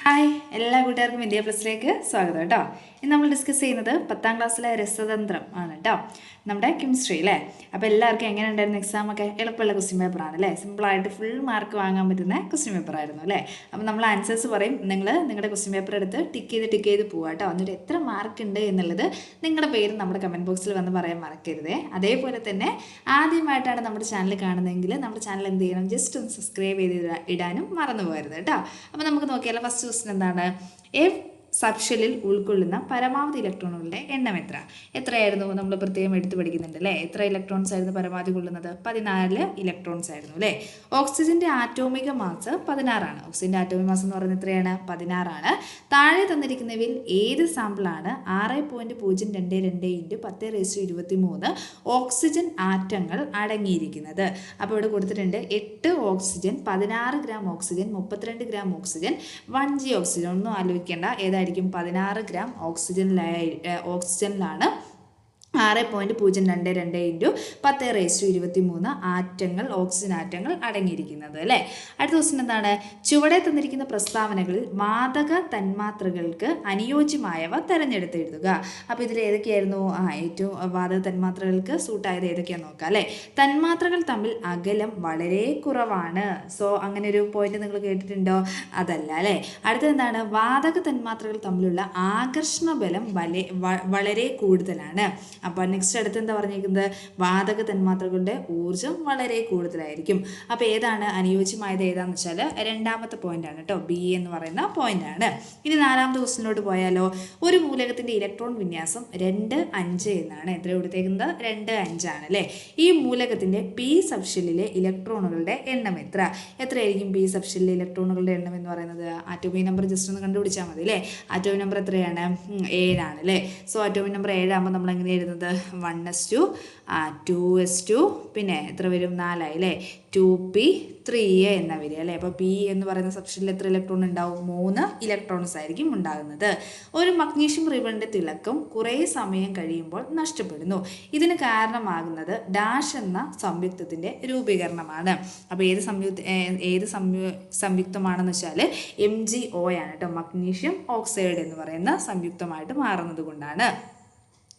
Hi, എല്ലാ കൂട്ടുകാർക്കും India പ്ലസിലേക്ക് സ്വാഗതം കേട്ടോ. ഇന്ന് നമ്മൾ ഡിസ്കസ് ചെയ്യുന്നത് 10ാം ക്ലാസ്സിലെ രസതന്ത്രം ആണ് കേട്ടോ, നമ്മുടെ കെമിസ്ട്രി അല്ലേ. അപ്പോൾ എല്ലാവർക്കും എങ്ങനെ ഉണ്ടായിരുന്നു എക്സാമൊക്കെ? എളുപ്പമുള്ള ക്വസ്റ്റ്യൻ പേപ്പറാണ് അല്ലേ, സിമ്പിളായിട്ട് ഫുൾ മാർക്ക് വാങ്ങാൻ പറ്റുന്ന ക്വസ്റ്റ്യൻ പേപ്പർ ആയിരുന്നു അല്ലേ. അപ്പോൾ നമ്മൾ ആൻസേഴ്സ് പറയും, നിങ്ങൾ നിങ്ങളുടെ ക്വസ്റ്റ്യൻ പേപ്പർ എടുത്ത് ടിക്ക് ചെയ്ത് പോവുക കേട്ടോ. എന്നിട്ട് എത്ര മാർക്ക് ഉണ്ട് എന്നുള്ളത് നിങ്ങളുടെ പേര് നമ്മുടെ കമൻറ്റ് ബോക്സിൽ വന്ന് പറയാൻ മറക്കരുതേ. അതേപോലെ തന്നെ ആദ്യമായിട്ടാണ് നമ്മുടെ ചാനൽ കാണുന്നതെങ്കിൽ നമ്മുടെ ചാനൽ എന്ത് ചെയ്യണം, ജസ്റ്റ് ഒന്ന് സബ്സ്ക്രൈബ് ചെയ്ത് ഇടാനും മറന്നു പോകരുത് കേട്ടോ. അപ്പോൾ നമുക്ക് നോക്കിയാലോ. ഫസ്റ്റ് ക്വസ്റ്റ്യൻ എന്താണ്? എഫ് സബ്ഷെല്ലിൽ ഉൾക്കൊള്ളുന്ന പരമാവധി ഇലക്ട്രോണുകളുടെ എണ്ണം എത്രയായിരുന്നു? നമ്മൾ പ്രത്യേകം എടുത്ത് പഠിക്കുന്നുണ്ട് അല്ലേ. എത്ര ഇലക്ട്രോൺസ് ആയിരുന്നു പരമാവധി കൊള്ളുന്നത്? 14 ഇലക്ട്രോൺസ് ആയിരുന്നു അല്ലേ. ഓക്സിജന്റെ ആറ്റോമിക മാസ് 16 ആണ്. ഓക്സിജന്റെ ആറ്റോമിക മാസ് എന്ന് പറയുന്നത് എത്രയാണ്? 16 ആണ്. താഴെ തന്നിരിക്കുന്നവയിൽ ഏത് സാമ്പിളാണ് 6.022 × 10⁻23 ഓക്സിജൻ ആറ്റങ്ങൾ അടങ്ങിയിരിക്കുന്നത്? അപ്പോൾ ഇവിടെ കൊടുത്തിട്ടുണ്ട് 8 oxygen, 16 gram oxygen, 32 gram oxygen, 1 g oxygen. ഒന്നും ആലോചിക്കേണ്ട, ഏതായിരിക്കും? 16 ഗ്രാം ഓക്സിജനിലാണ് 6.022 × 10⁻23 ആറ്റങ്ങൾ, ഓക്സിജൻ ആറ്റങ്ങൾ അടങ്ങിയിരിക്കുന്നത് അല്ലേ. അടുത്ത ക്വസ്റ്റ്യൻ എന്താണ്? ചുവടെ തന്നിരിക്കുന്ന പ്രസ്താവനകളിൽ വാതക തന്മാത്രകൾക്ക് അനുയോജ്യമായവ തിരഞ്ഞെടുത്ത് എഴുതുക. അപ്പോൾ ഇതിൽ ഏതൊക്കെയായിരുന്നു ഏറ്റവും വാതക തന്മാത്രകൾക്ക് സൂട്ടായത് ഏതൊക്കെയാണെന്ന് നോക്കാം അല്ലേ. തന്മാത്രകൾ തമ്മിൽ അകലം വളരെ കുറവാണ്. സോ അങ്ങനെ ഒരു പോയിന്റ് നിങ്ങൾ കേട്ടിട്ടുണ്ടോ? അതല്ല അല്ലേ. അടുത്തത് എന്താണ്? വാതക തന്മാത്രകൾ തമ്മിലുള്ള ആകർഷണ ബലം വളരെ കൂടുതലാണ്. അപ്പോൾ നെക്സ്റ്റ് അടുത്ത് എന്താ പറഞ്ഞിരിക്കുന്നത്? വാതക തന്മാത്രകളുടെ ഊർജ്ജം വളരെ കൂടുതലായിരിക്കും. അപ്പോൾ ഏതാണ് അനുയോജ്യമായത്? ഏതാണെന്ന് വെച്ചാൽ രണ്ടാമത്തെ പോയിന്റ് ആണ് കേട്ടോ, ബി എന്ന് പറയുന്ന പോയിന്റ് ആണ്. ഇനി നാലാമത്തെ ക്വസ്റ്റിനോട്ട് പോയാലോ. ഒരു മൂലകത്തിന്റെ ഇലക്ട്രോൺ വിന്യാസം 2, 5 എന്നാണ്. എത്ര കൊടുത്തേക്കുന്നത്? 2, 5 ആണ് അല്ലേ. ഈ മൂലകത്തിന്റെ പി സബ്ഷെല്ലിലെ ഇലക്ട്രോണുകളുടെ എണ്ണം എത്രയായിരിക്കും? പി സബ്ഷെല്ലിലെ ഇലക്ട്രോണുകളുടെ എണ്ണം എന്ന് പറയുന്നത് ആറ്റോമിക് നമ്പർ ജസ്റ്റ് ഒന്ന് കണ്ടുപിടിച്ചാൽ മതി അല്ലേ. ആറ്റോമിക് നമ്പർ എത്രയാണ്? 7 ആണ് അല്ലേ. സോ ആറ്റോമിക് നമ്പർ 7 ആകുമ്പോൾ നമ്മൾ എങ്ങനെ എഴുതുന്നത്? 1s2 2s2 പിന്നെ എത്ര വരും? 4 ആയി അല്ലേ. 2p 3a എന്ന വരിക അല്ലേ. അപ്പോൾ പി എന്ന് പറയുന്ന സബ്ഷനിൽ എത്ര ഇലക്ട്രോൺ ഉണ്ടാവും? 3 ഇലക്ട്രോൺസ് ആയിരിക്കും ഉണ്ടാകുന്നത്. ഒരു മഗ്നീഷ്യം റിബണിന്റെ തിളക്കം കുറേ സമയം കഴിയുമ്പോൾ നഷ്ടപ്പെടുന്നു. ഇതിന് കാരണമാകുന്നത് ഡാഷ് എന്ന സംയുക്തത്തിന്റെ രൂപീകരണമാണ്. അപ്പോൾ ഏത് സംയുക്തമാണെന്ന് വെച്ചാൽ MgO ആണ് കേട്ടോ. മഗ്നീഷ്യം ഓക്സൈഡ് എന്ന് പറയുന്ന സംയുക്തമായിട്ട് മാറുന്നത് കൊണ്ടാണ്.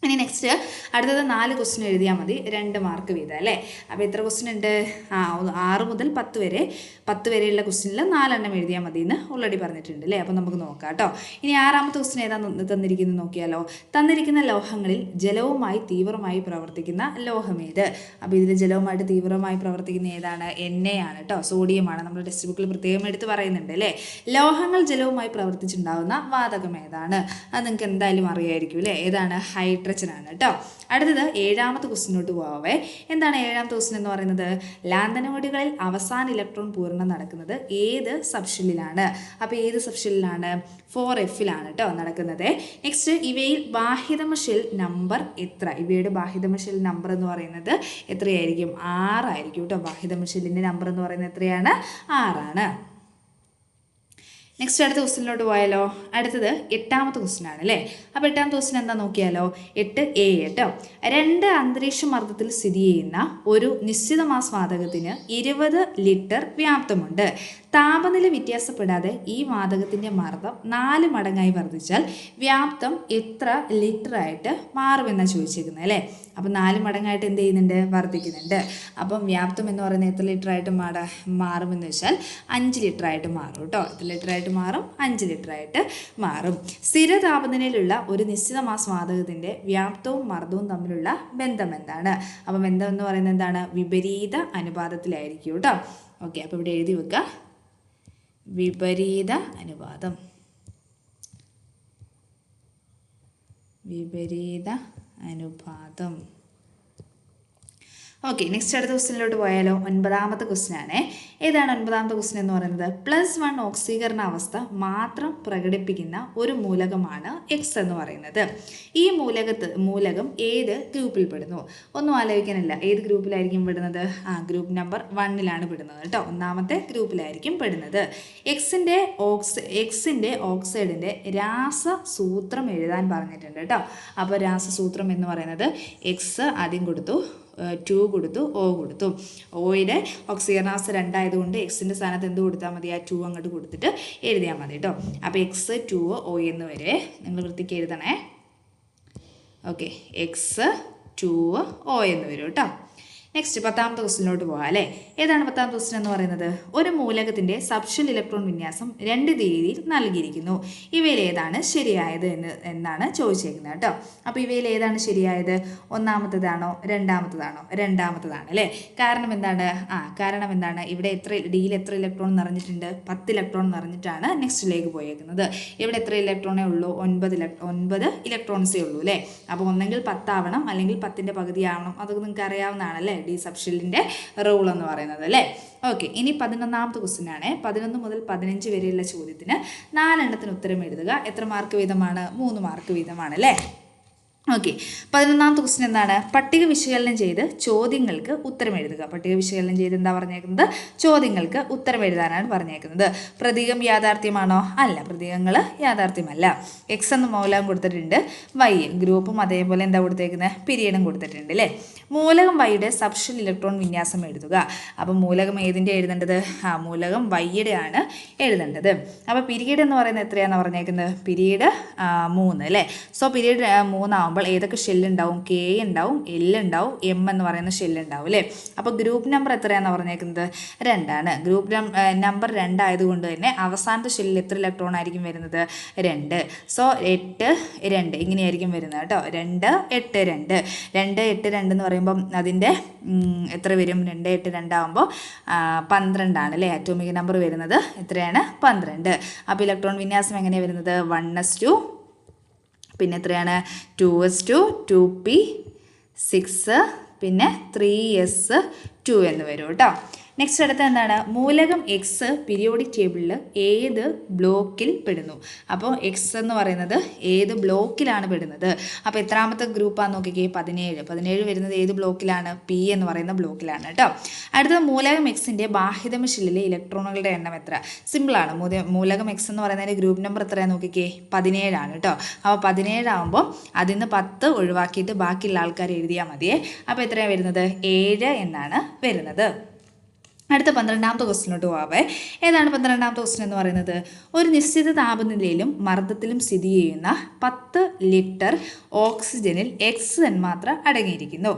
ഇനി നെക്സ്റ്റ് അടുത്തത് 4 ക്വസ്റ്റ്യൻ എഴുതിയാൽ മതി, 2 മാർക്ക് വീതം അല്ലേ. അപ്പോൾ എത്ര ക്വസ്റ്റ്യൻ ഉണ്ട്? 6 മുതൽ 10 വരെയുള്ള ക്വസ്റ്റ്യനിൽ 4 എണ്ണം എഴുതിയാൽ മതി എന്ന് ഓൾറെഡി പറഞ്ഞിട്ടുണ്ട് അല്ലേ. അപ്പോൾ നമുക്ക് നോക്കാം കേട്ടോ. ഇനി 6ാമത്തെ ക്വസ്റ്റ്യൻ ഏതാണ് തന്നിരിക്കുന്നത് നോക്കിയാലോ. തന്നിരിക്കുന്ന ലോഹങ്ങളിൽ ജലവുമായി തീവ്രമായി പ്രവർത്തിക്കുന്ന ലോഹമേത്? അപ്പോൾ ഇതിൽ ജലവുമായിട്ട് തീവ്രമായി പ്രവർത്തിക്കുന്ന ഏതാണ്? Na ആണ് കേട്ടോ, സോഡിയമാണ്. നമ്മൾ ടെക്സ്റ്റ് ബുക്കിൽ പ്രത്യേകം എടുത്ത് പറയുന്നുണ്ട് അല്ലേ. ലോഹങ്ങൾ ജലവുമായി പ്രവർത്തിച്ചുണ്ടാകുന്ന വാതകം ഏതാണ്? അത് നിങ്ങൾക്ക് എന്തായാലും അറിയായിരിക്കും അല്ലേ. ഏതാണ്? ഹൈഡ്രജൻ ആണ് കേട്ടോ. അടുത്തത് 7ാമത്തെ ക്വസ്റ്റിനോട്ട് പോവേ. എന്താണ് 7ാമത്തെ ക്വസ്റ്റ്യൻ എന്ന് പറയുന്നത്? ലാന്തനോടുകളിൽ അവസാന ഇലക്ട്രോൺ പൂരണം നടക്കുന്നത് ഏത് സബ്ഷെല്ലിലാണ്? അപ്പോൾ ഏത് സബ്ഷെല്ലിലാണ്? 4f-ലാണ് കേട്ടോ നടക്കുന്നത്. നെക്സ്റ്റ്, ഇവയിൽ ബാഹ്യതമ ഷെൽ നമ്പർ എത്ര? ഇവയുടെ ബാഹ്യതമ ഷെൽ നമ്പർ എന്ന് പറയുന്നത് എത്രയായിരിക്കും? 6 ആയിരിക്കും കേട്ടോ. ബാഹ്യതമ ഷെല്ലിൻ്റെ നമ്പർ എന്ന് പറയുന്നത് എത്രയാണ്? 6 ആണ്. നെക്സ്റ്റ് അടുത്ത ക്വസ്റ്റ്യനിലോട്ട് പോയാലോ. അടുത്തത് 8ാമത്തെ ക്വസ്റ്റ്യൻ ആണ് അല്ലേ. അപ്പോൾ 8ാമത്തെ ക്വസ്റ്റ്യൻ എന്താ നോക്കിയാലോ. 8A കേട്ടോ. 2 അന്തരീക്ഷ മർദ്ദത്തിൽ സ്ഥിതി ചെയ്യുന്ന ഒരു നിശ്ചിത മാസ് വാതകത്തിന് 20 ലിറ്റർ വ്യാപ്തമുണ്ട്. താപനില വ്യത്യാസപ്പെടാതെ ഈ വാതകത്തിൻ്റെ മർദ്ദം 4 മടങ്ങായി വർദ്ധിച്ചാൽ വ്യാപ്തം എത്ര ലിറ്റർ ആയിട്ട് മാറുമെന്നാണ് ചോദിച്ചിരിക്കുന്നത് അല്ലേ. അപ്പം 4 മടങ്ങായിട്ട് എന്ത് ചെയ്യുന്നുണ്ട്? വർദ്ധിക്കുന്നുണ്ട്. അപ്പം വ്യാപ്തം എന്ന് പറയുന്നത് എത്ര ലിറ്റർ ആയിട്ട് മാറുമെന്ന് വെച്ചാൽ 5 ലിറ്റർ ആയിട്ട് മാറും കേട്ടോ. എത്ര ലിറ്റർ ആയിട്ട് മാറും? 5 ലിറ്റർ ആയിട്ട് മാറും. സ്ഥിര താപനിലയിലുള്ള ഒരു നിശ്ചിത മാസ് വാതകത്തിൻ്റെ വ്യാപ്തവും മർദ്ദവും തമ്മിലുള്ള ബന്ധം എന്താണ്? അപ്പം ബന്ധം എന്ന് പറയുന്നത് എന്താണ്? വിപരീത അനുപാതത്തിലായിരിക്കും കേട്ടോ. ഓക്കെ, അപ്പോൾ ഇവിടെ എഴുതി വെക്കുക, വിപരീത അനുപാതം. ഓക്കെ, നെക്സ്റ്റ് അടുത്ത ക്വസ്റ്റ്യനിലോട്ട് പോയാലോ. 9ാമത്തെ ക്വസ്റ്റ്യൻ ആണ്. ഏതാണ് 9ാമത്തെ ക്വസ്റ്റ്യൻ എന്ന് പറയുന്നത്? +1 ഓക്സീകരണ അവസ്ഥ മാത്രം പ്രകടിപ്പിക്കുന്ന ഒരു മൂലകമാണ് എക്സ് എന്ന് പറയുന്നത്. ഈ മൂലകം ഏത് ഗ്രൂപ്പിൽ പെടുന്നു? ഒന്നും ആലോചിക്കാനില്ല. ഏത് ഗ്രൂപ്പിലായിരിക്കും പെടുന്നത്? ഗ്രൂപ്പ് നമ്പർ 1-ലാണ് പെടുന്നത് കേട്ടോ. 1ാമത്തെ ഗ്രൂപ്പിലായിരിക്കും പെടുന്നത്. എക്സിൻ്റെ ഓക്സൈഡിൻ്റെ രാസസൂത്രം എഴുതാൻ പറഞ്ഞിട്ടുണ്ട് കേട്ടോ. അപ്പോൾ രാസസൂത്രം എന്ന് പറയുന്നത് എക്സ് ആദ്യം കൊടുത്തു, 2 കൊടുത്തു, O കൊടുത്തു. ഓയുടെ ഓക്സിജനാസ് 2 ആയതുകൊണ്ട് എക്സിൻ്റെ സ്ഥാനത്ത് എന്ത് കൊടുത്താൽ മതി? ആ 2 അങ്ങോട്ട് കൊടുത്തിട്ട് എഴുതിയാൽ മതി കേട്ടോ. അപ്പോൾ എക്സ് 2 O എന്ന് വരെ നിങ്ങൾ വൃത്തിക്ക് എഴുതണേ. ഓക്കെ, എക്സ് 2 O എന്ന് വരും കേട്ടോ. നെക്സ്റ്റ് 10ാമത്തെ ക്വസ്റ്റിനോട്ട് പോകാം അല്ലേ. ഏതാണ് 10ാമത്തെ ക്വസ്റ്റ്യൻ എന്ന് പറയുന്നത്? ഒരു മൂലകത്തിൻ്റെ സബ്ഷെൽ ഇലക്ട്രോൺ വിന്യാസം 2 രീതിയിൽ നൽകിയിരിക്കുന്നു. ഇവയിൽ ഏതാണ് ശരിയായത് എന്നാണ് ചോദിച്ചേക്കുന്നത് കേട്ടോ. അപ്പോൾ ഇവയിൽ ഏതാണ് ശരിയായത്? ഒന്നാമത്തേതാണോ രണ്ടാമത്തേതാണോ? രണ്ടാമത്തേതാണ് അല്ലേ. കാരണം എന്താണ്? ഇവിടെ ഡിയിൽ എത്ര ഇലക്ട്രോൺ നിറഞ്ഞിട്ടുണ്ട്? 10 ഇലക്ട്രോൺ നിറഞ്ഞിട്ടാണ് നെക്സ്റ്റിലേക്ക് പോയേക്കുന്നത്. ഇവിടെ എത്ര ഇലക്ട്രോണേ ഉള്ളൂ? 9 ഇലക്ട്രോൺസേ ഉള്ളൂ അല്ലേ. അപ്പോൾ ഒന്നെങ്കിൽ 10 ആവണം, അല്ലെങ്കിൽ 10ൻ്റെ പകുതി ആവണം. അതൊക്കെ നിങ്ങൾക്ക് അറിയാവുന്നതാണല്ലേ, ഡി സബ്ഷെല്ലിൻ്റെ റൂൾ എന്ന് പറയുന്നത് അല്ലേ. ഓക്കെ, ഇനി 11ാമത്തെ ക്വസ്റ്റ്യൻ ആണ്. 11 മുതൽ 15 വരെയുള്ള ചോദ്യത്തിന് 4 എണ്ണത്തിന് ഉത്തരം എഴുതുക. എത്ര മാർക്ക് വീതമാണ്? 3 മാർക്ക് വീതമാണ് അല്ലേ. ഓക്കെ, 11ാമത്തെ ക്വസ്റ്റ്യൻ എന്താണ്? പട്ടിക വിശകലനം ചെയ്ത് ചോദ്യങ്ങൾക്ക് ഉത്തരം എഴുതുക. പട്ടിക വിശകലനം ചെയ്ത് എന്താ പറഞ്ഞേക്കുന്നത്? ചോദ്യങ്ങൾക്ക് ഉത്തരം എഴുതാനാണ് പറഞ്ഞേക്കുന്നത്. പ്രതീകം യാഥാർത്ഥ്യമാണോ? അല്ല, പ്രതീകങ്ങൾ യാഥാർത്ഥ്യമല്ല. എക്സ് എന്ന മൂലകം കൊടുത്തിട്ടുണ്ട്, വൈ ഗ്രൂപ്പും അതേപോലെ എന്താ കൊടുത്തേക്കുന്നത്? പീരിയഡും കൊടുത്തിട്ടുണ്ട് അല്ലേ. മൂലകം വൈയുടെ സബ്ഷെൽ ഇലക്ട്രോൺ വിന്യാസം എഴുതുക. അപ്പോൾ മൂലകം ഏതിൻ്റെ എഴുതേണ്ടത്? മൂലകം വൈയുടെ ആണ് എഴുതേണ്ടത്. അപ്പോൾ പീരിയഡ് എന്ന് പറയുന്നത് എത്രയാണെന്ന് പറഞ്ഞേക്കുന്നത്? പീരിയഡ് 3 അല്ലേ. സോ പീരിയഡ് 3 ആവുമ്പോൾ ഏതൊക്കെ ഷെല്ലുണ്ടാവും? കെ ഉണ്ടാവും, എൽ ഉണ്ടാവും, എം എന്ന് പറയുന്ന ഷെല്ലുണ്ടാവും അല്ലേ. അപ്പോൾ ഗ്രൂപ്പ് നമ്പർ എത്രയാണെന്ന് പറഞ്ഞേക്കുന്നത്? 2 ആണ്. ഗ്രൂപ്പ് നമ്പർ 2 ആയതുകൊണ്ട് തന്നെ അവസാനത്തെ ഷെല്ലിൽ എത്ര ഇലക്ട്രോൺ ആയിരിക്കും വരുന്നത്? 2. സോ 8, 2 ഇങ്ങനെയായിരിക്കും വരുന്നത് കേട്ടോ. 2, 8, 2. 2, 8, 2 എന്ന് പറയുമ്പോൾ അതിൻ്റെ എത്ര വരും? 2, 8, 2 ആകുമ്പോൾ 12 ആണ് അല്ലേ. അറ്റോമിക് നമ്പർ വരുന്നത് എത്രയാണ്? 12. അപ്പോൾ ഇലക്ട്രോൺ വിന്യാസം എങ്ങനെയാണ് വരുന്നത്? 1s2, പിന്നെ എത്രയാണ്? 2s2, 2p, 6, പിന്നെ 3s2 എന്ന് വരും കേട്ടോ. നെക്സ്റ്റ് അടുത്ത എന്താണ്? മൂലകം എക്സ് പീരിയോഡിക് ടേബിളിൽ ഏത് ബ്ലോക്കിൽ പെടുന്നു? അപ്പോൾ എക്സ് എന്ന് പറയുന്നത് ഏത് ബ്ലോക്കിലാണ് പെടുന്നത്? അപ്പോൾ എത്രാമത്തെ ഗ്രൂപ്പാന്ന് നോക്കിക്കേ? 17 വരുന്നത് ഏത് ബ്ലോക്കിലാണ്? പി എന്ന് പറയുന്ന ബ്ലോക്കിലാണ് കേട്ടോ. അടുത്തത് മൂലകം എക്സിൻ്റെ ബാഹ്യതമ ഷെല്ലിലെ ഇലക്ട്രോണുകളുടെ എണ്ണം എത്ര? സിമ്പിളാണ്. മൂലകം എക്സ് എന്ന് പറയുന്നതിൻ്റെ ഗ്രൂപ്പ് നമ്പർ എത്രയാണെന്ന് നോക്കിക്കേ? 17 ആണ് കേട്ടോ. അപ്പോൾ 17 ആകുമ്പോൾ അതിൽ നിന്ന് 10 ഒഴിവാക്കിയിട്ട് ബാക്കിയുള്ള ആൾക്കാർ എഴുതിയാൽ മതിയേ. അപ്പോൾ എത്രയാണ് വരുന്നത്? 7 എന്നാണ് വരുന്നത്. അടുത്ത 12ാമത്തെ ക്വസ്റ്റിനോട്ട് പോവാവേ. ഏതാണ് 12ാമത്തെ ക്വസ്റ്റ്യൻ എന്ന് പറയുന്നത്? ഒരു നിശ്ചിത താപനിലയിലും മർദ്ദത്തിലും സ്ഥിതി ചെയ്യുന്ന 10 ലിറ്റർ ഓക്സിജനിൽ എക്സ് തന്മാത്ര അടങ്ങിയിരിക്കുന്നു.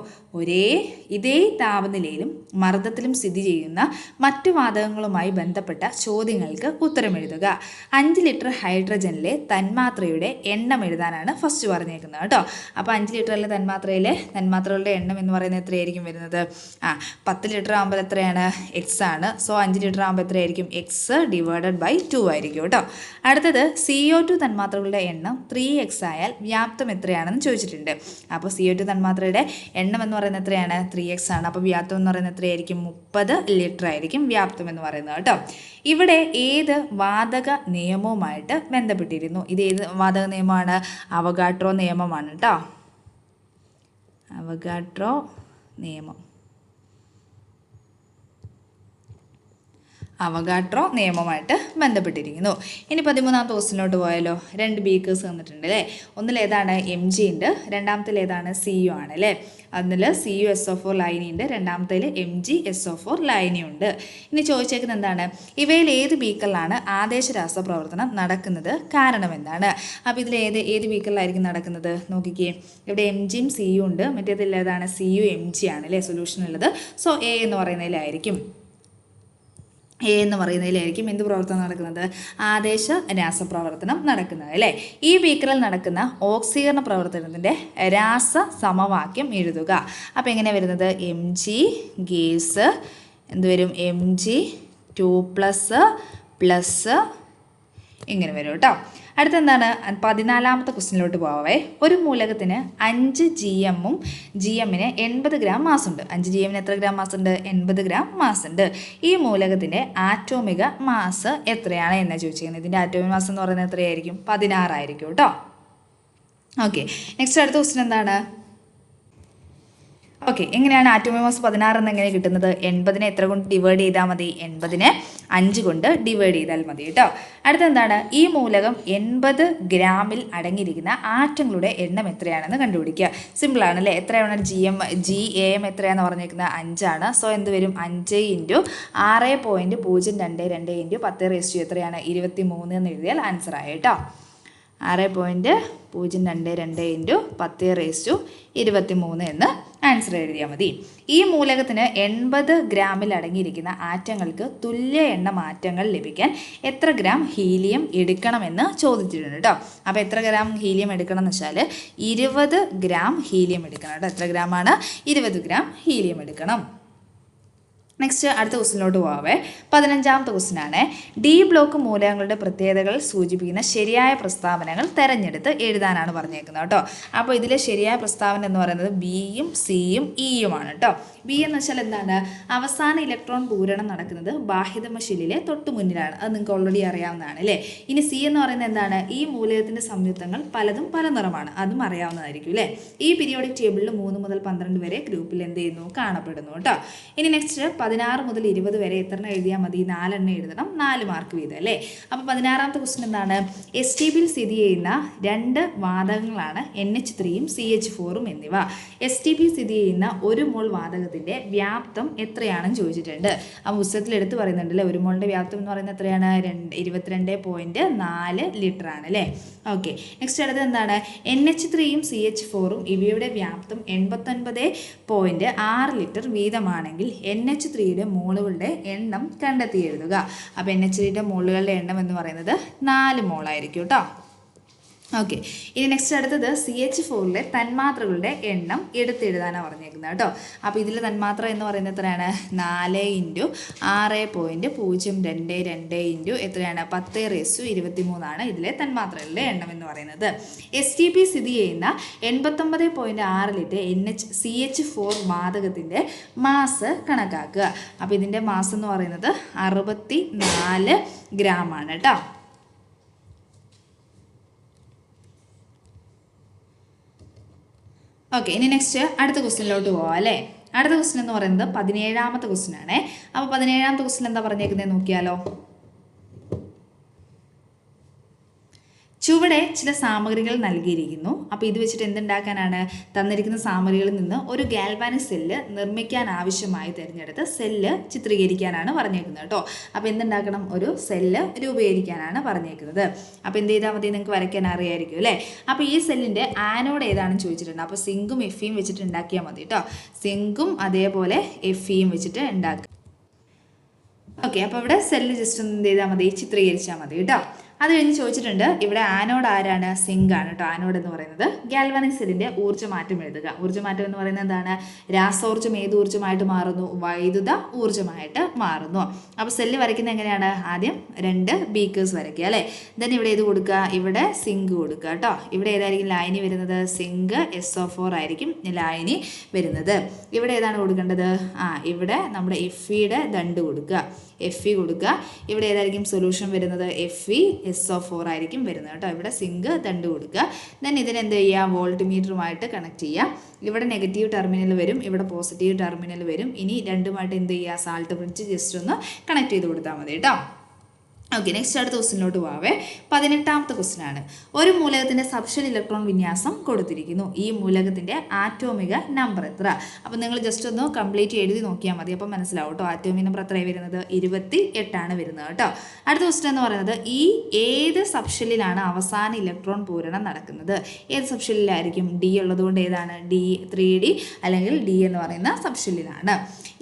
ഇതേ താപനിലയിലും മർദ്ദത്തിലും സ്ഥിതി ചെയ്യുന്ന മറ്റു വാതകങ്ങളുമായി ബന്ധപ്പെട്ട ചോദ്യങ്ങൾക്ക് ഉത്തരം എഴുതുക. 5 ലിറ്റർ ഹൈഡ്രജനിലെ തന്മാത്രയുടെ എണ്ണം എഴുതാനാണ് ഫസ്റ്റ് പറഞ്ഞേക്കുന്നത് കേട്ടോ. അപ്പോൾ 5 ലിറ്ററിലെ തന്മാത്രകളുടെ എണ്ണം എന്ന് പറയുന്നത് എത്രയായിരിക്കും വരുന്നത്? 10 ലിറ്റർ ആകുമ്പോൾ എത്രയാണ്? എക്സ് ആണ്. സോ 5 ലിറ്റർ ആകുമ്പോൾ എത്രയായിരിക്കും? എക്സ് ഡിവൈഡഡ് ബൈ 2 ആയിരിക്കും കേട്ടോ. അടുത്തത് CO2 തന്മാത്രകളുടെ എണ്ണം 3x ആയാൽ വ്യാപ്തം എത്രയാണെന്ന് ചോദിച്ചിട്ടുണ്ട്. അപ്പോൾ CO2 തന്മാത്രയുടെ എണ്ണം എന്ന് പറയുന്നത് എത്രയാണ്? 3x ആണ്. അപ്പോൾ വ്യാപ്തം എന്ന് പറയുന്നത് എത്രയായിരിക്കും? 30 ലിറ്റർ ആയിരിക്കും വ്യാപ്തം എന്ന് പറയുന്നത് കേട്ടോ. ഇവിടെ ഏത് വാതക നിയമവുമായിട്ട് ബന്ധപ്പെട്ടിരുന്നു? ഇത് ഏത് വാതക നിയമമാണ്? അവഗാഡ്രോ നിയമമാണ് കേട്ടോ. അവഗാഡ്രോ നിയമം. അവഗാഡ്രോ നിയമമായിട്ട് ബന്ധപ്പെട്ടിരിക്കുന്നു. ഇനി 13ാമത്തെ ക്വസ്റ്റിനോട്ട് പോയാലോ. 2 ബീക്കേഴ്സ് തന്നിട്ടുണ്ട് അല്ലേ. ഒന്നിൽ ഏതാണ്? MG ഉണ്ട്, രണ്ടാമത്തിൽ ഏതാണ്? CU ആണ് അല്ലേ. അതിൽ CuSO4 ലൈനി ഉണ്ട്, രണ്ടാമത്തേൽ MgSO4 ലൈനി ഉണ്ട്. ഇനി ചോദിച്ചേക്കുന്നത് എന്താണ്? ഇവയിൽ ഏത് ബീക്കറിലാണ് ആദേശ രാസപ്രവർത്തനം നടക്കുന്നത്? കാരണം എന്താണ്? അപ്പോൾ ഇതിൽ ഏത് ബീക്കറിലായിരിക്കും നടക്കുന്നത്? നോക്കിക്കേ, ഇവിടെ MGയും CU ഉണ്ട്, മറ്റേതിൽ ഏതാണ്? CU MG ആണ് അല്ലേ സൊല്യൂഷൻ ഉള്ളത്. സോ A എന്ന് പറയുന്നതിലായിരിക്കും എന്ത് പ്രവർത്തനം നടക്കുന്നത്? ആദേശ രാസപ്രവർത്തനം നടക്കുന്നത് അല്ലേ. ഈ ബീക്കറിൽ നടക്കുന്ന ഓക്സീകരണ പ്രവർത്തനത്തിൻ്റെ രാസ സമവാക്യം എഴുതുക. അപ്പോൾ എങ്ങനെയാണ് വരുന്നത്? MG ഗ്യാസ് എന്ത് വരും? Mg2++ ഇങ്ങനെ വരും കേട്ടോ. അടുത്ത എന്താണ്? 14ാമത്തെ ക്വസ്റ്റിനിലോട്ട് പോവേ. ഒരു മൂലകത്തിന് 5 GMന് 80 ഗ്രാം മാസ് ഉണ്ട്. 5 GMന് എത്ര ഗ്രാം മാസ് ഉണ്ട്? 80 ഗ്രാം മാസ് ഉണ്ട്. ഈ മൂലകത്തിൻ്റെ ആറ്റോമിക മാസ് എത്രയാണ് എന്നാണ് ചോദിച്ചിരിക്കുന്നത്. ഇതിൻ്റെ ആറ്റോമിക മാസ് എന്ന് പറയുന്നത് എത്രയായിരിക്കും? 16 ആയിരിക്കും കേട്ടോ. ഓക്കെ, നെക്സ്റ്റ് അടുത്ത ക്വസ്റ്റ്യൻ എന്താണ്? ഓക്കെ, എങ്ങനെയാണ് ആറ്റോമിക് മാസ് 16 എന്ന് എങ്ങനെ കിട്ടുന്നത്? 80നെ എത്ര കൊണ്ട് ഡിവൈഡ് ചെയ്താൽ മതി? 80നെ 5 കൊണ്ട് ഡിവൈഡ് ചെയ്താൽ മതി കേട്ടോ. അടുത്തെന്താണ്? ഈ മൂലകം 80 ഗ്രാമിൽ അടങ്ങിയിരിക്കുന്ന ആറ്റങ്ങളുടെ എണ്ണം എത്രയാണെന്ന് കണ്ടുപിടിക്കുക. സിമ്പിളാണ് അല്ലേ? എത്രയാണ് GAM എത്രയാണെന്ന് പറഞ്ഞേക്കുന്നത്? 5 ആണ്. സോ എന്ത് വരും? 5 × 6.022 × 10 എത്രയാണ്? 23 എന്ന് എഴുതിയാൽ ആൻസർ ആയി കേട്ടോ. 6.022 × 10⁻23 എന്ന് ആൻസർ എഴുതിയാൽ മതി. ഈ മൂലകത്തിന് 80 ഗ്രാമിൽ അടങ്ങിയിരിക്കുന്ന ആറ്റങ്ങൾക്ക് തുല്യ എണ്ണം ആറ്റങ്ങൾ ലഭിക്കാൻ എത്ര ഗ്രാം ഹീലിയം എടുക്കണമെന്ന് ചോദിച്ചിട്ടുണ്ട് കേട്ടോ. അപ്പോൾ എത്ര ഗ്രാം ഹീലിയം എടുക്കണം എന്ന് വെച്ചാൽ 20 ഗ്രാം ഹീലിയം എടുക്കണം കേട്ടോ. എത്ര ഗ്രാമാണ്? 20 ഗ്രാം ഹീലിയം എടുക്കണം. നെക്സ്റ്റ് അടുത്ത ക്വസ്റ്റിനിലോട്ട് പോവാവേ. 15ാമത്തെ ക്വസ്റ്റിനാണ്. ഡി ബ്ലോക്ക് മൂലകങ്ങളുടെ പ്രത്യേകതകൾ സൂചിപ്പിക്കുന്ന ശരിയായ പ്രസ്താവനകൾ തിരഞ്ഞെടുത്ത് എഴുതാനാണ് പറഞ്ഞേക്കുന്നത് കേട്ടോ. അപ്പോൾ ഇതിലെ ശരിയായ പ്രസ്താവന എന്ന് പറയുന്നത് ബിയും സിയും ഇയുമാണ് കേട്ടോ. ബി എന്ന് വെച്ചാൽ എന്താണ്? അവസാന ഇലക്ട്രോൺ പൂരണം നടക്കുന്നത് ബാഹ്യതമ ഷെല്ലിലെ തൊട്ടു മുന്നിലാണ്. അത് നിങ്ങൾക്ക് ഓൾറെഡി അറിയാവുന്നതാണ് അല്ലേ. ഇനി സി എന്ന് പറയുന്നത് എന്താണ്? ഈ മൂലകത്തിൻ്റെ സംയുക്തങ്ങൾ പലതും പല നിറമാണ്. അതും അറിയാവുന്നതായിരിക്കും അല്ലേ. ഈ പീരിയോഡിക് ടേബിളിൽ 3 മുതൽ 12 വരെ ഗ്രൂപ്പിൽ എന്ത് ചെയ്യുന്നു? കാണപ്പെടുന്നു കേട്ടോ. ഇനി നെക്സ്റ്റ് 16 മുതൽ 20 വരെ എത്ര എഴുതിയാൽ മതി? 4 എഴുതണം. 4 മാർക്ക് വീതം അല്ലേ. അപ്പോൾ 16ാമത്തെ ക്വസ്റ്റ്യൻ എന്താണ്? STPയിൽ സ്ഥിതി ചെയ്യുന്ന 2 വാതകങ്ങളാണ് NH3-ഉം CH4-ഉം എന്നിവ. STPയിൽ സ്ഥിതി ചെയ്യുന്ന 1 മോൾ വാതകത്തിൻ്റെ വ്യാപ്തം എത്രയാണെന്ന് ചോദിച്ചിട്ടുണ്ട്. ആ പുസ്തകത്തിൽ എടുത്ത് പറയുന്നുണ്ടല്ലേ. 1 മോളിൻ്റെ വ്യാപ്തം എന്ന് പറയുന്നത് എത്രയാണ്? 22.4 ലിറ്റർ ആണ് അല്ലേ. ഓക്കെ, നെക്സ്റ്റ് അടുത്തത് എന്താണ്? NH3-യും CH4-ഉം ഇവയുടെ വ്യാപ്തം 89.6 ലിറ്റർ വീതമാണെങ്കിൽ NH3-യുടെ മോളുകളുടെ എണ്ണം കണ്ടെത്തി എഴുതുക. അപ്പോൾ NH3-യുടെ മോളുകളുടെ എണ്ണം എന്ന് പറയുന്നത് 4 മോളായിരിക്കും കേട്ടോ. ഓക്കെ, ഇനി നെക്സ്റ്റ് അടുത്തത് CH4-ലെ തന്മാത്രകളുടെ എണ്ണം എടുത്തെഴുതാനാണ് പറഞ്ഞേക്കുന്നത് കേട്ടോ. അപ്പോൾ ഇതിലെ തന്മാത്ര എന്ന് പറയുന്നത് എത്രയാണ്? 4 × 6.022 × എത്രയാണ്? 10⁻23 ആണ് ഇതിലെ തന്മാത്രകളുടെ എണ്ണം എന്ന് പറയുന്നത്. STP സ്ഥിതി ചെയ്യുന്ന 89.6 ലിറ്റർ CH4 വാതകത്തിൻ്റെ മാസ് കണക്കാക്കുക. അപ്പോൾ ഇതിൻ്റെ മാസ് എന്ന് പറയുന്നത് 64 ഗ്രാം ആണ് കേട്ടോ. ഓക്കെ, ഇനി നെക്സ്റ്റ് അടുത്ത ക്വസ്റ്റ്യനിലോട്ട് പോവാം അല്ലേ. അടുത്ത ക്വസ്റ്റ്യൻ എന്ന് പറയുന്നത് 17ാമത്തെ ക്വസ്റ്റ്യൻ ആണേ. അപ്പോൾ 17ാമത്തെ ക്വസ്റ്റ്യൻ എന്താ പറഞ്ഞേക്കുന്നത് നോക്കിയാലോ. ചുവടെ ചില സാമഗ്രികൾ നൽകിയിരിക്കുന്നു. അപ്പോൾ ഇത് വെച്ചിട്ട് എന്തുണ്ടാക്കാനാണ്? തന്നിരിക്കുന്ന സാമഗ്രികളിൽ നിന്ന് ഒരു ഗാൽവാനിക് സെല്ല് നിർമ്മിക്കാൻ ആവശ്യമായി തിരഞ്ഞെടുത്ത് സെല്ല് ചിത്രീകരിക്കാനാണ് പറഞ്ഞേക്കുന്നത് കേട്ടോ. അപ്പോൾ എന്തുണ്ടാക്കണം? ഒരു സെല്ല് രൂപീകരിക്കാനാണ് പറഞ്ഞേക്കുന്നത്. അപ്പോൾ എന്ത് ചെയ്താൽ മതി? നിങ്ങൾക്ക് വരയ്ക്കാൻ അറിയായിരിക്കും അല്ലേ. അപ്പോൾ ഈ സെല്ലിൻ്റെ ആനോഡ് ഏതാണെന്ന് ചോദിച്ചിട്ടുണ്ട്. അപ്പോൾ സിങ്കും Fe-യും വെച്ചിട്ട് ഉണ്ടാക്കിയാൽ മതി കേട്ടോ. സിങ്കും അതേപോലെ Fe-യും വെച്ചിട്ട് ഉണ്ടാക്കുക. ഓക്കെ, അപ്പോൾ ഇവിടെ സെല്ല് ജസ്റ്റ് ഒന്ന് എന്ത് ചെയ്താൽ മതി? ചിത്രീകരിച്ചാൽ മതി കേട്ടോ. അത് കഴിഞ്ഞ് ചോദിച്ചിട്ടുണ്ട് ഇവിടെ ആനോഡ് ആരാണ്? സിങ്ക് ആണ് കേട്ടോ. ആനോഡ് എന്ന് പറയുന്നത് ഗാൽവാനിക് സെല്ലിൻ്റെ ഊർജ്ജമാറ്റം എഴുതുക. ഊർജ്ജമാറ്റം എന്ന് പറയുന്നത് എന്താണ്? രാസോർജ്ജം ഏത് ഊർജ്ജമായിട്ട് മാറുന്നു? വൈദ്യുത ഊർജ്ജമായിട്ട് മാറുന്നു. അപ്പോൾ സെല്ല് വരയ്ക്കുന്നത് എങ്ങനെയാണ്? ആദ്യം 2 ബീക്കേഴ്സ് വരയ്ക്കുക അല്ലേ. ദെൻ ഇവിടെ ഏത് കൊടുക്കുക? ഇവിടെ സിങ്ക് കൊടുക്കുക കേട്ടോ. ഇവിടെ ഏതായിരിക്കും ലായനി വരുന്നത്? സിങ്ക് SO4 ആയിരിക്കും ലായനി വരുന്നത്. ഇവിടെ ഏതാണ് കൊടുക്കേണ്ടത്? ഇവിടെ നമ്മുടെ Fe-യുടെ ദണ്ട് കൊടുക്കുക. Fe കൊടുക്കുക. ഇവിടെ ഏതായിരിക്കും സൊല്യൂഷൻ വരുന്നത്? FeSO4 ആയിരിക്കും വരുന്നത് കേട്ടോ. ഇവിടെ സിങ്ക് ദണ്ട് കൊടുക്കുക. ദെൻ ഇതിനെന്ത് ചെയ്യുക? വോൾട്ട് മീറ്ററുമായിട്ട് കണക്ട് ചെയ്യുക. ഇവിടെ നെഗറ്റീവ് ടെർമിനൽ വരും, ഇവിടെ പോസിറ്റീവ് ടെർമിനൽ വരും. ഇനി രണ്ടുമായിട്ട് എന്ത് ചെയ്യുക? സാൾട്ട് ബ്രിഡ്ജ് ജസ്റ്റ് ഒന്ന് കണക്ട് ചെയ്ത് കൊടുത്താൽ മതി കേട്ടോ. ഓക്കെ, നെക്സ്റ്റ് അടുത്ത ക്വസ്റ്റിനിലോട്ട് പോവേ. 18ാമത്തെ ക്വസ്റ്റ്യൻ ആണ്. ഒരു മൂലകത്തിൻ്റെ സബ്ഷെൽ ഇലക്ട്രോൺ വിന്യാസം കൊടുത്തിരിക്കുന്നു. ഈ മൂലകത്തിൻ്റെ ആറ്റോമിക നമ്പർ എത്ര? അപ്പോൾ നിങ്ങൾ ജസ്റ്റ് ഒന്ന് കംപ്ലീറ്റ് എഴുതി നോക്കിയാൽ മതി. അപ്പോൾ മനസ്സിലാവും കേട്ടോ. ആറ്റോമിക് നമ്പർ എത്രയാണ് വരുന്നത്? 28 വരുന്നത് കേട്ടോ. അടുത്ത ക്വസ്റ്റ്യൻ എന്ന് പറയുന്നത് ഈ ഏത് സബ്ഷെല്ലിലാണ് അവസാന ഇലക്ട്രോൺ പൂരണം നടക്കുന്നത്? ഏത് സബ്ഷെല്ലിലായിരിക്കും? D ഉള്ളതുകൊണ്ട് ഏതാണ്? D3D അല്ലെങ്കിൽ D എന്ന് പറയുന്ന സബ്ഷെല്ലിലാണ്.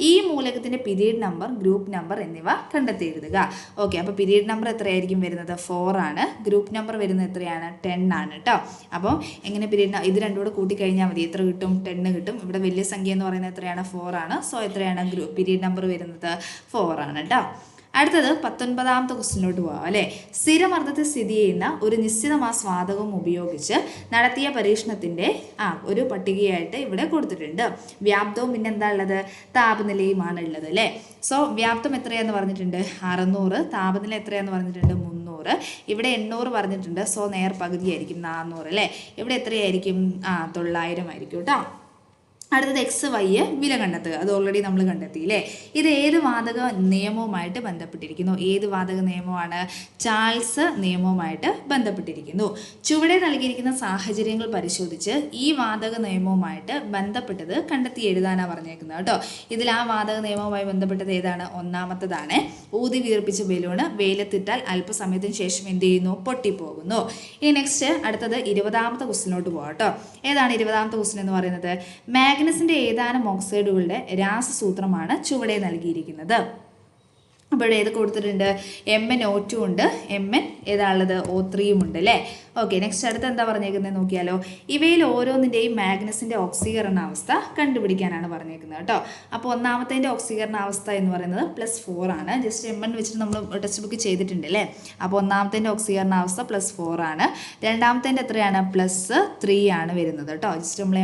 ഈ മൂലകത്തിൻ്റെ പീരീഡ് നമ്പർ, ഗ്രൂപ്പ് നമ്പർ എന്നിവ കണ്ടെത്തി എഴുതുക. ഓക്കെ, അപ്പോൾ പീരീഡ് നമ്പർ എത്രയായിരിക്കും വരുന്നത്? 4 ആണ്. ഗ്രൂപ്പ് നമ്പർ വരുന്നത് എത്രയാണ്? 10 ആണ് കേട്ടോ. അപ്പോൾ എങ്ങനെ പീരീഡ് ഇത് രണ്ടും കൂടെ കൂട്ടിക്കഴിഞ്ഞാൽ മതി. എത്ര കിട്ടും? 10 കിട്ടും. ഇവിടെ വലിയ സംഖ്യ എന്ന് പറയുന്നത് എത്രയാണ്? 4 ആണ്. സോ എത്രയാണ് പീരീഡ് നമ്പർ വരുന്നത്? 4 ആണ് കേട്ടോ. അടുത്തത് 19ാമത്തെ ക്വസ്റ്റ്യനിലോട്ട് പോകാം അല്ലേ. സ്ഥിരമർദ്ദത്തിൽ സ്ഥിതി ചെയ്യുന്ന ഒരു നിശ്ചിത മാസ് വാതകം ഉപയോഗിച്ച് നടത്തിയ പരീക്ഷണത്തിൻ്റെ ഒരു പട്ടികയായിട്ട് ഇവിടെ കൊടുത്തിട്ടുണ്ട്. വ്യാപ്തവും പിന്നെ എന്താ ഉള്ളത്? താപനിലയുമാണ് ഉള്ളത് അല്ലേ. സോ വ്യാപ്തം എത്രയാന്ന് പറഞ്ഞിട്ടുണ്ട്? 600. താപനില എത്രയാന്ന് പറഞ്ഞിട്ടുണ്ട്? 300. ഇവിടെ 800 പറഞ്ഞിട്ടുണ്ട്. സോ നേർ പകുതിയായിരിക്കും 400 അല്ലേ. ഇവിടെ എത്രയായിരിക്കും? 900 ആയിരിക്കും കേട്ടോ. അടുത്തത് എക്സ് വൈ വില കണ്ടെത്തുക. അത് ഓൾറെഡി നമ്മൾ കണ്ടെത്തിയില്ലേ. ഇത് ഏത് വാതക നിയമവുമായിട്ട് ബന്ധപ്പെട്ടിരിക്കുന്നു? ഏത് വാതക നിയമമാണ്? ചാൾസ് നിയമവുമായിട്ട് ബന്ധപ്പെട്ടിരിക്കുന്നു. ചുവടെ നൽകിയിരിക്കുന്ന സാഹചര്യങ്ങൾ പരിശോധിച്ച് ഈ വാതക നിയമവുമായിട്ട് ബന്ധപ്പെട്ടത് കണ്ടെത്തി എഴുതാനാണ് പറഞ്ഞേക്കുന്നത് കേട്ടോ. ഇതിൽ ആ വാതക നിയമവുമായി ബന്ധപ്പെട്ടത് ഏതാണ്? ഒന്നാമത്തതാണ്. ഊതി വീർപ്പിച്ച ബലൂണ് വെയിലത്തിട്ടാൽ അല്പസമയത്തിന് ശേഷം എന്ത് ചെയ്യുന്നു? പൊട്ടിപ്പോകുന്നു. ഇനി നെക്സ്റ്റ് അടുത്തത് 20ാമത്തെ ക്വസ്റ്റിനോട്ട് പോകാം കേട്ടോ. ഏതാണ് 20ാമത്തെ ക്വസ്റ്റ്യൻ എന്ന് പറയുന്നത്? മാഗ്നസിന്റെ ഏതാനും ഓക്സൈഡുകളുടെ രാസസൂത്രമാണ് ചുവടെ നൽകിയിരിക്കുന്നത്. അപ്പോൾ ഏത് കൊടുത്തിട്ടുണ്ട്? MnO2 ഉണ്ട്, Mn ഏതാണുള്ളത്? O3 ഉണ്ട് അല്ലേ. ഓക്കെ, നെക്സ്റ്റ് അടുത്ത് എന്താ പറഞ്ഞേക്കുന്നത് നോക്കിയാലോ. ഇവയിൽ ഓരോന്നിൻ്റെയും മാഗ്നസിൻ്റെ ഓക്സീകരണാവസ്ഥ കണ്ടുപിടിക്കാനാണ് പറഞ്ഞേക്കുന്നത് കേട്ടോ. അപ്പോൾ ഒന്നാമത്തേൻ്റെ ഓക്സീകരണാവസ്ഥ എന്ന് പറയുന്നത് +4 ആണ്. ജസ്റ്റ് Mn വെച്ചിട്ട് നമ്മൾ ടെക്സ്റ്റ് ബുക്ക് ചെയ്തിട്ടുണ്ട് അല്ലേ. അപ്പോൾ ഒന്നാമത്തേൻ്റെ ഓക്സീകരണാവസ്ഥ +4 ആണ്. രണ്ടാമത്തേൻ്റെ എത്രയാണ്? +3 ആണ് വരുന്നത് കേട്ടോ. ജസ്റ്റ് നമ്മൾ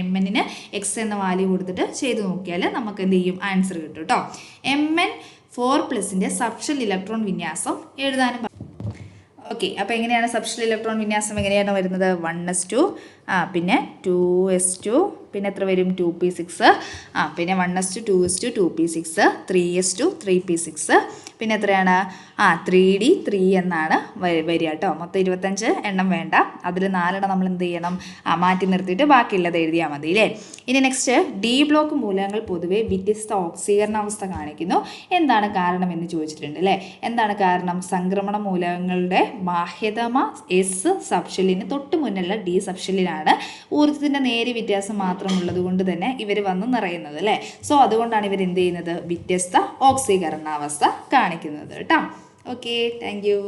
Mn X എന്ന വാല്യൂ കൊടുത്തിട്ട് ചെയ്ത് നോക്കിയാൽ നമുക്ക് എന്ത് ചെയ്യും? ആൻസർ കിട്ടും കേട്ടോ. Mn4+ സബ്ഷൽ ഇലക്ട്രോൺ വിന്യാസം എഴുതാനും. ഓക്കെ, അപ്പോൾ എങ്ങനെയാണ് സബ്ഷൽ ഇലക്ട്രോൺ വിന്യാസം എങ്ങനെയാണ് വരുന്നത്? 1s2, പിന്നെ 2s2, പിന്നെ എത്ര വരും? 2p6, പിന്നെ 1s2, 2s2, 2p6, 3s2, 3p6, പിന്നെ എത്രയാണ്? 3d 3 എന്നാണ് വരിക കേട്ടോ. മൊത്തം 25 എണ്ണം വേണ്ട. അതിൽ 4 എണ്ണം നമ്മൾ എന്ത് ചെയ്യണം? മാറ്റി നിർത്തിയിട്ട് ബാക്കിയുള്ളത് എഴുതിയാൽ മതി അല്ലേ. ഇനി നെക്സ്റ്റ് ഡി ബ്ലോക്ക് മൂലകങ്ങൾ പൊതുവെ വ്യത്യസ്ത ഓക്സീകരണാവസ്ഥ കാണിക്കുന്നു. എന്താണ് കാരണം എന്ന് ചോദിച്ചിട്ടുണ്ട് അല്ലേ. എന്താണ് കാരണം? സംക്രമണ മൂലകങ്ങളുടെ ബാഹ്യതമ എസ് സബ്ഷെല്ലിന് തൊട്ട് മുന്നുള്ള ഡി സബ്ഷെല്ലിലാണ് ഊർജ്ജത്തിൻ്റെ നേരിയ വ്യത്യാസം മാത്രമുള്ളത് കൊണ്ട് തന്നെ ഇവർ വന്ന് നിറയുന്നത് അല്ലേ. സോ അതുകൊണ്ടാണ് ഇവർ എന്ത് ചെയ്യുന്നത്? വ്യത്യസ്ത ഓക്സീകരണാവസ്ഥ കാണിക്കുന്നത് കേട്ടോ. Okay, thank you.